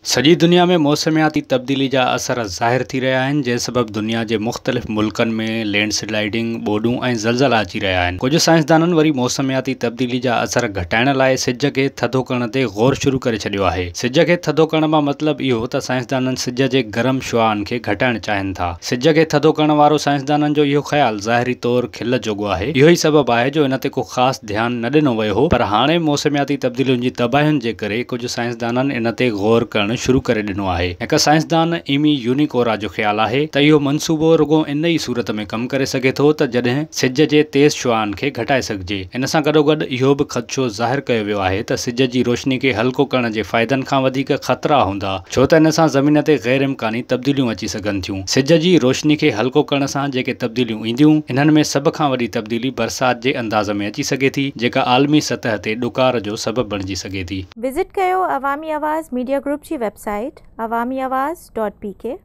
सॼी दुनिया में मौसमियाती तब्दीली जा असर ज़ाहिर थी रहा आहिनि, जंहिं सबबि दुनिया जे मुख़्तलिफ़ मुल्कनि में लैंडस्लाइडिंग, ॿोॾूं ऐं ज़लज़ला अची रहिया आहिनि। कुझु साइंसदाननि वरी मौसमियाती तब्दीली जा असर घटाइण लाइ सिज खे थधो करण ते ग़ौर शुरू करे छॾियो आहे। सिज खे थधो करण मां मतिलबु इहो त साइंसदाननि सिज जे गरम शुआनि खे घटाइण चाहिनि था। सिज खे थधो करण वारो साइंसदाननि जो इहो ख़्यालु ज़ाहिरी तौरु खिल जोॻो आहे। इहो ई सबबु आहे जो इन ते को ख़ासि ध्यानु न ॾिनो वियो हो, पर हाणे मौसमियाती तब्दीलियुनि जी तबाहियुनि जे करे कुझु साइंसदाननि इन ते ग़ौर करणु शुरू करे ॾिनो आहे। हिक साइंसदान एमी यूनिकोरा जो ख़्यालु आहे त इहो मंसूबो रुॻो इन ई सूरत में कमु करे सघे थो त जॾहिं सिज जे तेज़ शुआनि खे घटाए सघिजे। इन सां गॾोगॾु इहो बि ख़दशो ज़ाहिर कयो वियो आहे त सिज जी रोशनी खे हल्को करण जे फ़ाइदनि खां वधीक ख़तरा हूंदा, छो त इन सां ज़मीन ते गैर इम्कानी तब्दीलियूं अची सघनि थियूं। सिज जी रोशनी खे हल्को करण सां जेके तब्दीलियूं ईंदियूं, इन्हनि में सभ खां वॾी तब्दीली बरसात जे अंदाज़ में अची सघे थी, जेका आलमी सतह ते ॾुकार जो सबबु बणिजी सघे थी। विज़िट कयो अवामी आवाज़ मीडिया ग्रुप जी वेबसाइट awamiawaz.pk।